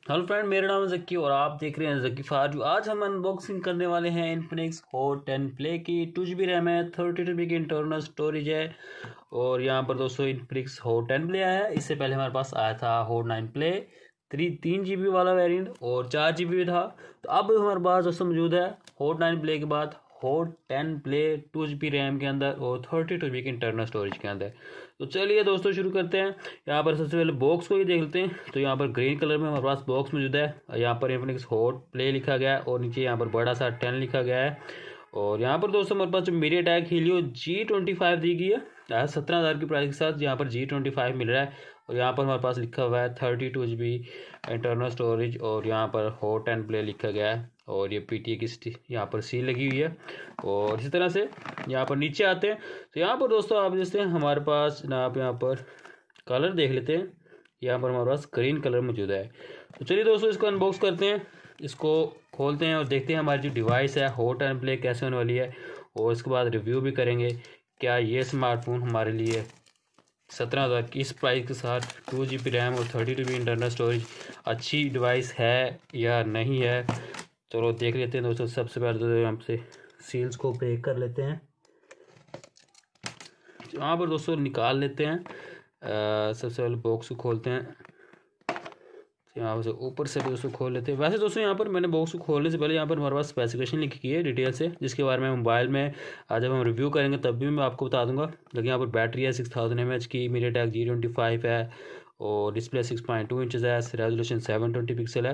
Hello friend, मेरा नाम है जक्की और आप देख रहे हैं जक्की फार। आज हम अनबॉक्सिंग करने वाले हैं इन्फिनिक्स हॉट 10 प्ले की। 2 GB रैम है, 32 GB की इंटरनल स्टोरेज है। और यहाँ पर दोस्तों इन्फिनिक्स हॉट 10 प्ले आया है। इससे पहले हमारे पास आया था हॉट 9 प्ले 3 GB वाला वेरिएंट और 4 GB भी था। तो अब हमारे पास दोस्तों मौजूद है हॉट 9 प्ले के बाद हॉट 10 प्ले 2 GB रैम के अंदर और 32 GB की इंटरनल स्टोरेज के अंदर। तो चलिए दोस्तों शुरू करते हैं। यहाँ पर सबसे पहले बॉक्स को ही देख लेते हैं। तो यहाँ पर ग्रीन कलर में हमारे पास बॉक्स मौजूद है। यहाँ पर इन्फिनिक्स हॉट प्ले लिखा गया है और नीचे यहाँ पर बड़ा सा 10 लिखा गया है। और यहाँ पर दोस्तों हमारे पास जो मीडियाटेक हीलियो G25 दी गई है 17,000 की प्राइस के साथ। यहाँ पर G25 मिल रहा है और यहाँ पर हमारे पास लिखा हुआ है 32 GB इंटरनल स्टोरेज और यहाँ पर हॉट 10 प्ले लिखा गया है। और ये PTA की यहाँ पर सील लगी हुई है। और इसी तरह से यहाँ पर नीचे आते हैं तो यहाँ पर दोस्तों आप देखते हैं हमारे पास जनाब यहाँ पर कलर देख लेते हैं। यहाँ पर हमारे पास ग्रीन कलर मौजूद है। तो चलिए दोस्तों इसको अनबॉक्स करते हैं, इसको खोलते हैं और देखते हैं हमारी जो डिवाइस है हॉट 10 प्ले कैसे होने वाली है। और इसके बाद रिव्यू भी करेंगे क्या ये स्मार्टफोन हमारे लिए 17,000 की इस प्राइस के साथ 2 GB रैम और 32 GB इंटरनल स्टोरेज अच्छी डिवाइस है या नहीं है। चलो देख लेते हैं दोस्तों। सबसे पहले तो यहाँ से सील्स को ब्रेक कर लेते हैं। यहाँ पर दोस्तों निकाल लेते हैं। सबसे पहले बॉक्स को खोलते हैं। यहाँ से ऊपर से दोस्तों खोल लेते हैं। वैसे दोस्तों यहाँ पर मैंने बॉक्स को खोलने से पहले यहाँ पर हमारे पास स्पेसिफिकेशन लिखी की है डिटेल से, जिसके बारे में मोबाइल में आज जब हम रिव्यू करेंगे तब भी मैं आपको बता दूंगा। लेकिन यहाँ पर बैटरी है 6000 mAh की, मीडियाटेक G25 है और डिस्प्ले 6.2 इंचज़ है, रेजोल्यूशन 720 पिक्सल है।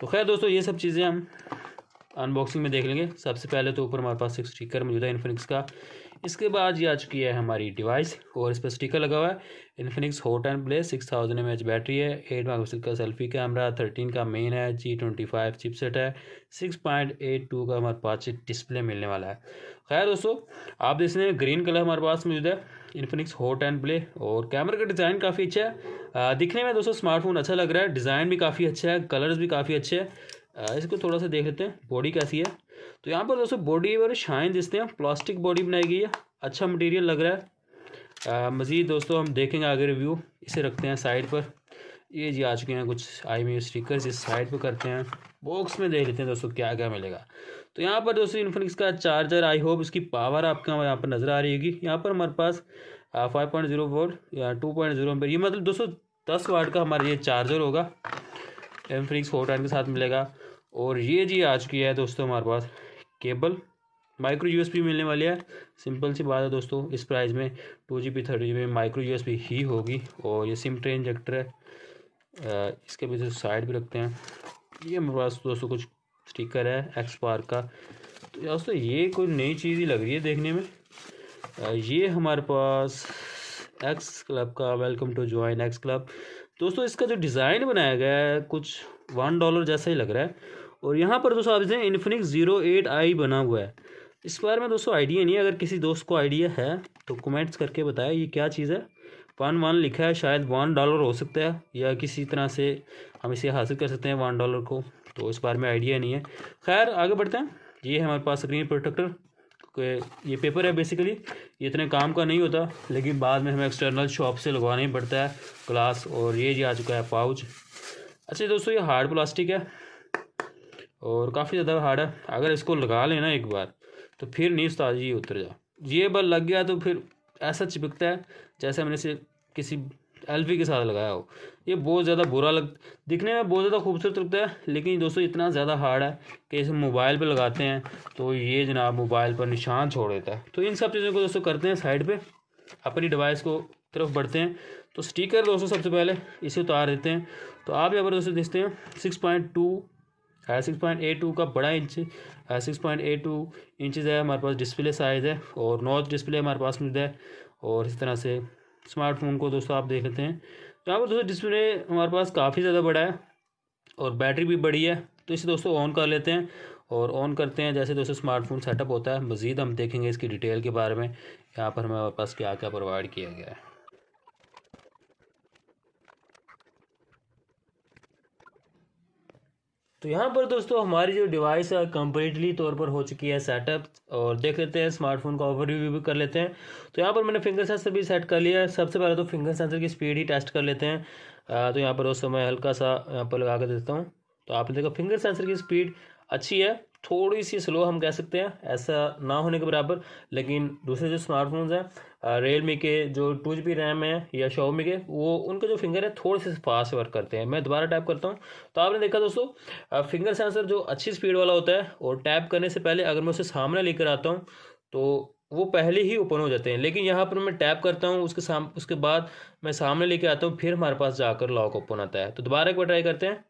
तो खैर दोस्तों ये सब चीज़ें हम अनबॉक्सिंग में देख लेंगे। सबसे पहले तो ऊपर हमारे पास एक स्टिकर मौजूद है इन्फिनिक्स का। इसके बाद ये आ चुकी है हमारी डिवाइस और इस पर स्टिकर लगा हुआ है Infinix hot 10 play. 6000 mAh battery है, 8 मेगापिक्सल का सेल्फी कैमरा, 13 का मेन है, G25 चिपसेट है, 6.82 का हमारे पास डिस्प्ले मिलने वाला है। खैर दोस्तों आप देख रहे हैं ग्रीन कलर हमारे पास मौजूद है इन्फिनिक्स हॉट 10 प्ले। और कैमरे का डिज़ाइन काफ़ी अच्छा है। दिखने में दोस्तों स्मार्टफोन अच्छा लग रहा है, डिज़ाइन भी काफ़ी अच्छा है, कलर्स भी काफ़ी अच्छे हैं। इसको थोड़ा सा देख लेते हैं बॉडी कैसी है। तो यहाँ पर दोस्तों बॉडी पर शाइन दिखते हैं, प्लास्टिक बॉडी बनाई गई है, अच्छा मटेरियल लग रहा है। मज़ीद दोस्तों हम देखेंगे आगे रिव्यू। इसे रखते हैं साइड पर। ये जी आ चुके हैं कुछ IMEI स्टिकर्स, इस साइड पर करते हैं। बॉक्स में देख लेते हैं दोस्तों क्या क्या मिलेगा। तो यहाँ पर दोस्तों इन्फिनिक्स का चार्जर, आई होप इसकी पावर आपका यहाँ पर नज़र आ रही होगी। यहाँ पर हमारे पास 5.0 वोल्ट या 2.0 एम्पीयर, ये मतलब दोस्तों 10 वाट का हमारा ये चार्जर होगा इन्फिनिक्स हॉट 10 के साथ मिलेगा। और ये जी आ चुकी है दोस्तों हमारे पास केबल, माइक्रो USB मिलने वाली है। सिंपल सी बात है दोस्तों, इस प्राइस में 2 GB 30 GB माइक्रो USB ही होगी। और ये सिम ट्रे इंजेक्टर है, इसके पीछे साइड भी रखते हैं। ये हमारे पास दोस्तों कुछ स्टिकर है एक्सपार्क का। तो दोस्तों ये कोई नई चीज़ ही लग रही है देखने में। ये हमारे पास एक्स क्लब का welcome to join X club. दोस्तों इसका जो डिज़ाइन बनाया गया है कुछ $1 जैसा ही लग रहा है। और यहाँ पर दोस्तों आप देखें इन्फिनिक्स 08i बना हुआ है। इस बारे में दोस्तों आइडिया नहीं है, अगर किसी दोस्त को आइडिया है तो कमेंट्स करके बताएं ये क्या चीज़ है। 1 लिखा है, शायद $1 हो सकता है या किसी तरह से हम इसे हासिल कर सकते हैं $1 को। तो इस बारे में आइडिया नहीं है। खैर आगे बढ़ते हैं। ये है हमारे पास स्क्रीन प्रोटेक्टर। ये पेपर है बेसिकली, ये इतने काम का नहीं होता लेकिन बाद में हमें एक्सटर्नल शॉप से लगवाना ही पड़ता है ग्लास। और ये जी आ चुका है पाउच। अच्छा दोस्तों ये हार्ड प्लास्टिक है और काफ़ी ज़्यादा हार्ड है। अगर इसको लगा लेना एक बार तो फिर नहीं उस्ताद जी उतर जा। ये बार लग गया तो फिर ऐसा चिपकता है जैसे मैंने इसे किसी LV के साथ लगाया हो। ये बहुत ज़्यादा बुरा दिखने में बहुत ज़्यादा खूबसूरत लगता है, लेकिन दोस्तों इतना ज़्यादा हार्ड है कि इसे मोबाइल पे लगाते हैं तो ये जनाब मोबाइल पर निशान छोड़ देता है। तो इन सब चीज़ों को दोस्तों करते हैं साइड पे, अपनी डिवाइस को तरफ बढ़ते हैं। तो स्टिकर दोस्तों सबसे पहले इसे उतार देते हैं। तो आप यहाँ पर दोस्तों देखते हैं 6.82 का बड़ा इंच 6.82 इंचज़ है हमारे पास डिस्प्ले साइज़ है और नॉच डिस्प्ले हमारे पास मौजूद है। और इस तरह से स्मार्टफोन को दोस्तों आप देख लेते हैं। यहाँ पर दोस्तों डिस्प्ले हमारे पास काफ़ी ज़्यादा बड़ा है और बैटरी भी बड़ी है। तो इसे दोस्तों ऑन कर लेते हैं और ऑन करते हैं जैसे दोस्तों स्मार्टफोन सेटअप होता है। मज़ीद हम देखेंगे इसकी डिटेल के बारे में, यहाँ पर हमारे पास क्या क्या प्रोवाइड किया गया है। तो यहाँ पर दोस्तों हमारी जो डिवाइस है कम्प्लीटली तौर पर हो चुकी है सेटअप। और देख लेते हैं स्मार्टफोन का ओवरव्यू भी कर लेते हैं। तो यहाँ पर मैंने फिंगर सेंसर भी सेट कर लिया है। सबसे पहले तो फिंगर सेंसर की स्पीड ही टेस्ट कर लेते हैं। तो यहाँ पर दोस्तों मैं हल्का सा यहाँ पर लगा कर देता हूँ। तो आपने देखा फिंगर सेंसर की स्पीड अच्छी है, थोड़ी सी स्लो हम कह सकते हैं, ऐसा ना होने के बराबर। लेकिन दूसरे जो स्मार्टफोन्स हैं रियलमी के जो 2 GB रैम है या Xiaomi के, वो उनके जो फिंगर है थोड़े से फास्ट वर्क करते हैं। मैं दोबारा टैप करता हूँ तो आपने देखा दोस्तों फिंगर सेंसर जो अच्छी स्पीड वाला होता है और टैप करने से पहले अगर मैं उसे सामने लेकर आता हूँ तो वो पहले ही ओपन हो जाते हैं। लेकिन यहाँ पर मैं टैप करता हूँ उसके बाद मैं सामने लेके आता हूँ, फिर हमारे पास जाकर लॉक ओपन आता है। तो दोबारा एक बार ट्राई करते हैं।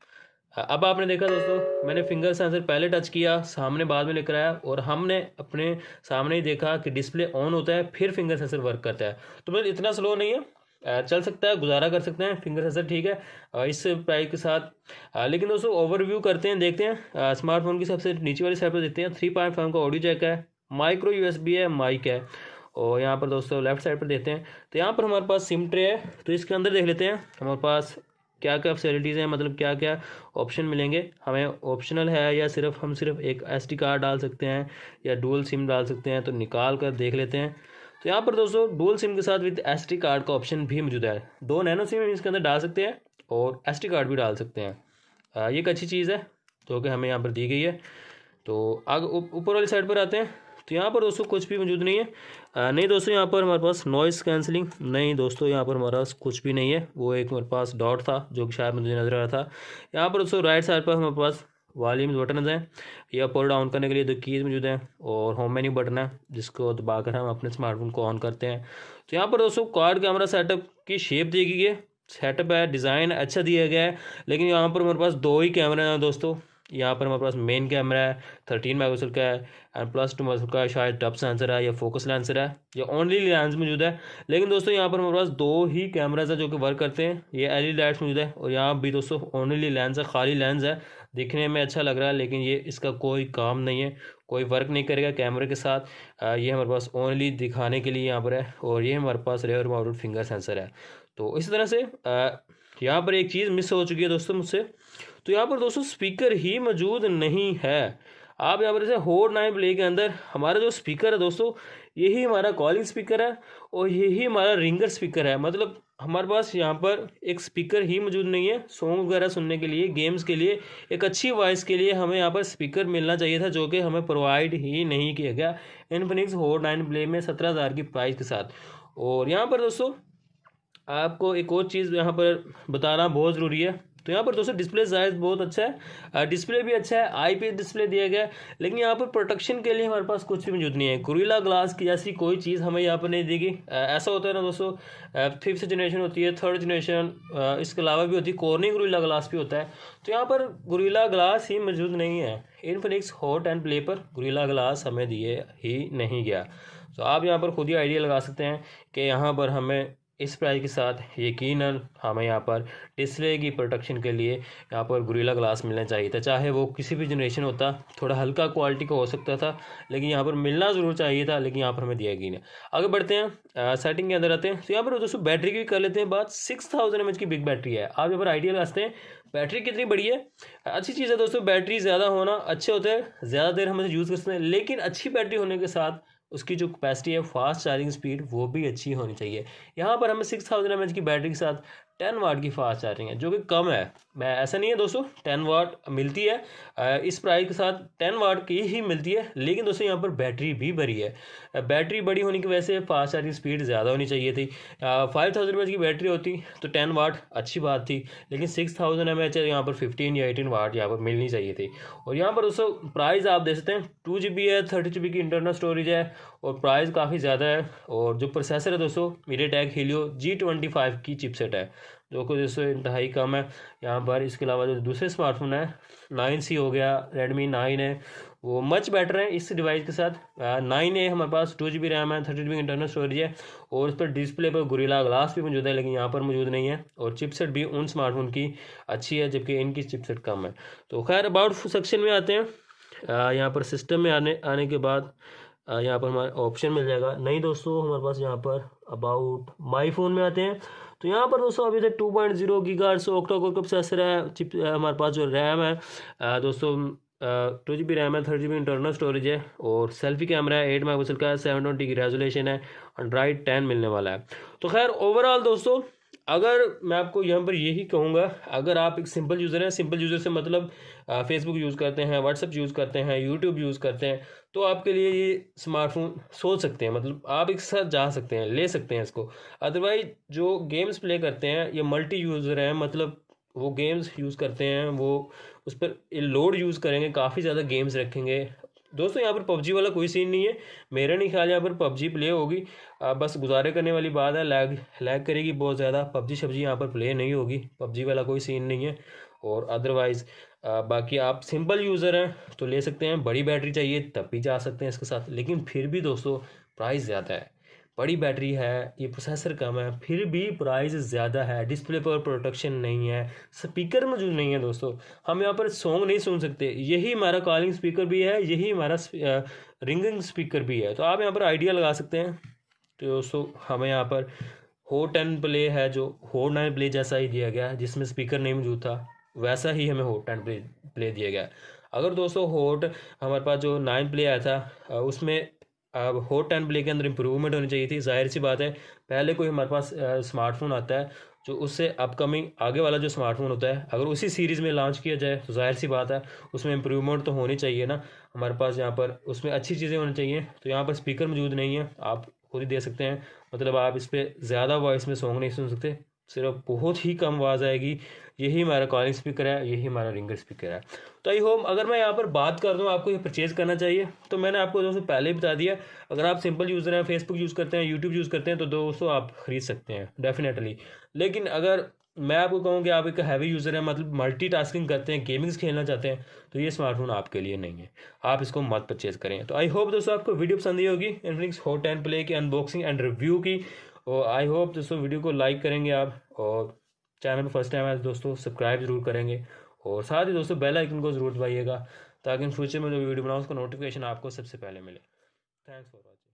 अब आपने देखा दोस्तों मैंने फिंगर सेंसर पहले टच किया, सामने बाद में लेकर आया और हमने अपने सामने ही देखा कि डिस्प्ले ऑन होता है, फिर फिंगर सेंसर वर्क करता है। तो मतलब इतना स्लो नहीं है, चल सकता है, गुजारा कर सकते हैं, फिंगर सेंसर ठीक है इस प्राइस के साथ। लेकिन दोस्तों ओवरव्यू करते हैं, देखते हैं स्मार्टफोन की सबसे नीचे वाली साइड पर देखते हैं। 3.5 का ऑडियो जैक है, माइक्रो USB है, माइक है। और यहाँ पर दोस्तों लेफ्ट साइड पर देखते हैं तो यहाँ पर हमारे पास सिम ट्रे है। तो इसके अंदर देख लेते हैं हमारे पास क्या क्या फैसिलिटीज़ हैं, मतलब क्या क्या ऑप्शन मिलेंगे हमें। ऑप्शनल है या हम सिर्फ एक SD कार्ड डाल सकते हैं या डुअल सिम डाल सकते हैं, तो निकाल कर देख लेते हैं। तो यहाँ पर दोस्तों डुअल सिम के साथ विद SD कार्ड का ऑप्शन भी मौजूद है। 2 नैनो सिम इसके अंदर डाल सकते हैं और SD कार्ड भी डाल सकते हैं। ये एक अच्छी चीज़ है जो कि हमें यहाँ पर दी गई है। तो आगे ऊपर वाली साइड पर आते हैं तो यहाँ पर दोस्तों कुछ भी मौजूद नहीं है। नहीं दोस्तों यहाँ पर हमारे पास नॉइज़ कैंसिलिंग नहीं दोस्तों, यहाँ पर हमारे पास कुछ भी नहीं है। वो एक हमारे पास डॉट था जो कि शायद मुझे नज़र आ रहा था। यहाँ पर दोस्तों राइट साइड पर हमारे पास वॉल्यूम बटन हैं या अप और डाउन करने के लिए 2 कीज़ मौजूद हैं और होम मेन्यू बटन है जिसको दबाकर हम अपने स्मार्टफोन को ऑन करते हैं। तो यहाँ पर दोस्तों क्वाड कैमरा सेटअप की शेप दी गई है, सेटअप है, डिज़ाइन अच्छा दिया गया है। लेकिन यहाँ पर हमारे पास 2 ही कैमरे हैं दोस्तों। यहाँ पर हमारे पास मेन कैमरा है 13 मेगापिक्सल का है एंड +2 मेगापिक्सल का शायद डब सेंसर है या फोकस लेंसर है या ओनली लेंस मौजूद है। लेकिन दोस्तों यहाँ पर हमारे पास 2 ही कैमराज है जो कि वर्क करते हैं। ये LED लाइट्स मौजूद है और यहाँ भी दोस्तों ओनली लेंस है, खाली लेंस है। दिखने में अच्छा लग रहा है लेकिन ये इसका कोई काम नहीं है, कोई वर्क नहीं करेगा कैमरे के साथ। ये हमारे पास ओनली दिखाने के लिए यहाँ पर है और ये हमारे पास रेयर माउंटेड फिंगर सेंसर है। तो इस तरह से यहाँ पर एक चीज़ मिस हो चुकी है दोस्तों मुझसे। तो यहाँ पर दोस्तों स्पीकर ही मौजूद नहीं है। आप यहाँ पर जैसे होड 9 प्ले के अंदर हमारा जो स्पीकर है दोस्तों, यही हमारा कॉलिंग स्पीकर है और यही हमारा रिंगर स्पीकर है। मतलब हमारे पास यहाँ पर एक स्पीकर ही मौजूद नहीं है। सॉन्ग वगैरह सुनने के लिए, गेम्स के लिए, एक अच्छी वॉइस के लिए हमें यहाँ पर स्पीकर मिलना चाहिए था जो कि हमें प्रोवाइड ही नहीं किया गया इन्फिनिक्स होड 9 प्ले में 17,000 की प्राइस के साथ। और यहाँ पर दोस्तों आपको एक और चीज़ यहाँ पर बताना बहुत ज़रूरी है। तो यहाँ पर दोस्तों डिस्प्ले साइज बहुत अच्छा है, डिस्प्ले भी अच्छा है, IPS डिस्प्ले दिया गया है। लेकिन यहाँ पर प्रोटेक्शन के लिए हमारे पास कुछ भी मौजूद नहीं है। गोरिल्ला ग्लास की जैसी कोई चीज़ हमें यहाँ पर नहीं देगी। ऐसा होता है ना दोस्तों, 5th जनरेशन होती है, 3rd जनरेशन, इसके अलावा भी होती है, कॉर्निंग गोरिल्ला ग्लास भी होता है। तो यहाँ पर गोरिल्ला ग्लास ही मौजूद नहीं है। इन्फिनिक्स हॉट 10 प्ले पर गोरिल्ला ग्लास हमें दिए ही नहीं गया। तो आप यहाँ पर खुद ही आइडिया लगा सकते हैं कि यहाँ पर हमें इस प्राइस के साथ यकीनन हमें यहाँ पर डिस्प्ले की प्रोटेक्शन के लिए यहाँ पर गोरिल्ला ग्लास मिलना चाहिए था। चाहे वो किसी भी जनरेशन होता, थोड़ा हल्का क्वालिटी का हो सकता था, लेकिन यहाँ पर मिलना ज़रूर चाहिए था। लेकिन यहाँ पर हमें दिया गया नहीं। आगे बढ़ते हैं, सेटिंग के अंदर आते हैं। तो यहाँ पर दोस्तों बैटरी की कर लेते हैं बात। 6000 mAh की बिग बैटरी है। आप यहाँ पर आइडिया लगाते हैं बैटरी कितनी बड़ी है। अच्छी चीज़ है दोस्तों, बैटरी ज़्यादा होना अच्छे होते हैं, ज़्यादा देर हम इसे यूज़ कर सकते हैं। लेकिन अच्छी बैटरी होने के साथ उसकी जो कैपेसिटी है, फास्ट चार्जिंग स्पीड, वो भी अच्छी होनी चाहिए। यहाँ पर हमें 6000 mAh की बैटरी के साथ 10 वाट की फास्ट चार्जिंग है जो कि कम है। मैं ऐसा नहीं है दोस्तों, 10 वाट मिलती है इस प्राइस के साथ, 10 वाट की ही मिलती है। लेकिन दोस्तों यहाँ पर बैटरी भी बड़ी है। बैटरी बड़ी होने की वजह से फास्ट चार्जिंग स्पीड ज़्यादा होनी चाहिए थी। 5000 mAh की बैटरी होती तो 10 वाट अच्छी बात थी, लेकिन 6000 mAh यहाँ पर 15 या 18 वाट यहाँ पर मिलनी चाहिए थी। और यहाँ पर दोस्तों प्राइस आप देख सकते हैं, 2GB है, 32GB की इंटरनल स्टोरेज है और प्राइस काफ़ी ज़्यादा है। और जो प्रोसेसर है दोस्तों, MediaTek Helio G25 की चिपसेट है जो कि दोस्तों इंतहाई कम है यहाँ पर। इसके अलावा जो दूसरे स्मार्टफोन है 9C हो गया, Redmi 9 है, वो मच बेटर है इस डिवाइस के साथ। 9A हमारे पास 2GB रैम है, 32GB इंटरनल स्टोरेज है और उस पर डिस्प्ले पर गोरिल्ला ग्लास भी मौजूद है, लेकिन यहाँ पर मौजूद नहीं है। और चिपसेट भी उन स्मार्टफोन की अच्छी है जबकि इनकी चिपसेट कम है। तो खैर अबाउट सेक्शन में आते हैं। यहाँ पर सिस्टम में आने के बाद यहाँ पर हमारा ऑप्शन मिल जाएगा। नहीं दोस्तों, हमारे पास यहाँ पर अबाउट माई फ़ोन में आते हैं। तो यहाँ पर दोस्तों अभी तक 2.0 गीगाहर्ट्ज़ ऑक्टा कोर का प्रोसेसर है। चिप हमारे पास जो रैम है दोस्तों 2GB रैम है, 30GB इंटरनल स्टोरेज है और सेल्फी कैमरा है 8 मेगापिक्सल का, 720 की रेजोल्यूशन है, एंड्रॉइड 10 मिलने वाला है। तो खैर ओवरऑल दोस्तों अगर मैं आपको यहाँ पर यही कहूँगा, अगर आप एक सिंपल यूज़र हैं, सिंपल यूज़र से मतलब फेसबुक यूज़ करते हैं, व्हाट्सएप यूज़ करते हैं, यूट्यूब यूज़ करते हैं, तो आपके लिए ये स्मार्टफोन सोच सकते हैं, मतलब आप एक साथ जा सकते हैं, ले सकते हैं इसको। अदरवाइज जो गेम्स प्ले करते हैं ये मल्टी यूज़र हैं, मतलब वो गेम्स यूज़ करते हैं, वो उस पर लोड यूज़ करेंगे, काफ़ी ज़्यादा गेम्स रखेंगे। दोस्तों यहाँ पर पबजी वाला कोई सीन नहीं है, मेरा नहीं ख्याल यहाँ पर पबजी प्ले होगी। बस गुजारे करने वाली बात है, लैग लैग करेगी बहुत ज़्यादा, पबजी शब्जी यहाँ पर प्ले नहीं होगी, पबजी वाला कोई सीन नहीं है। और अदरवाइज़ बाकी आप सिंपल यूज़र हैं तो ले सकते हैं, बड़ी बैटरी चाहिए तब भी जा सकते हैं इसके साथ, लेकिन फिर भी दोस्तों प्राइस ज़्यादा है। बड़ी बैटरी है, ये प्रोसेसर कम है, फिर भी प्राइस ज़्यादा है, डिस्प्ले पर प्रोटेक्शन नहीं है, स्पीकर मौजूद नहीं है दोस्तों, हम यहाँ पर सॉन्ग नहीं सुन सकते। यही हमारा कॉलिंग स्पीकर भी है, यही हमारा रिंगिंग स्पीकर भी है, तो आप यहाँ पर आइडिया लगा सकते हैं। तो दोस्तों हमें यहाँ पर होट 10 प्ले है, जो होट 9 प्ले जैसा ही दिया गया है, जिसमें स्पीकर नहीं मौजूद था वैसा ही हमें होट 10 प्ले दिया गया है। अगर दोस्तों होट हमारे पास जो 9 प्ले आया था उसमें अब होट 10 प्ले के अंदर इम्प्रूवमेंट होनी चाहिए थी। जाहिर सी बात है, पहले कोई हमारे पास स्मार्टफोन आता है जो उससे अपकमिंग आगे वाला जो स्मार्टफोन होता है, अगर उसी सीरीज़ में लॉन्च किया जाए तो जाहिर सी बात है उसमें इम्प्रूवमेंट तो होनी चाहिए ना हमारे पास, यहाँ पर उसमें अच्छी चीज़ें होनी चाहिए। तो यहाँ पर स्पीकर मौजूद नहीं है, आप खुद ही दे सकते हैं, मतलब आप इस पर ज़्यादा वॉइस में सॉन्ग नहीं सुन सकते, सिर्फ बहुत ही कम आवाज़ आएगी। यही हमारा कॉलिंग स्पीकर है, यही हमारा रिंगर स्पीकर है। तो आई होप, अगर मैं यहाँ पर बात कर दूँ आपको ये परचेज़ करना चाहिए, तो मैंने आपको दोस्तों पहले ही बता दिया, अगर आप सिंपल यूज़र हैं, फेसबुक यूज़ करते हैं, यूट्यूब यूज़ करते हैं, तो दोस्तों आप ख़रीद सकते हैं डेफिनेटली। लेकिन अगर मैं आपको कहूँ कि आप एक हैवी यूज़र हैं, मतलब मल्टीटास्किंग करते हैं, गेमिंग्स खेलना चाहते हैं, तो ये स्मार्टफोन आपके लिए नहीं है, आप इसको मत परचेज़ करें। तो आई होप दोस्तों आपको वीडियो पसंद आई होगी इन्फिनिक्स हॉट 10 प्ले की अनबॉक्सिंग एंड रिव्यू की। और आई होप दोस्तों वीडियो को लाइक करेंगे आप, और चैनल पर फर्स्ट टाइम आए तो दोस्तों सब्सक्राइब जरूर करेंगे, और साथ ही दोस्तों बेल आइकन को ज़रूर दबाइएगा, ताकि इन फ्यूचर में जो वीडियो बनाऊँ उसका नोटिफिकेशन आपको सबसे पहले मिले। Thanks for watching.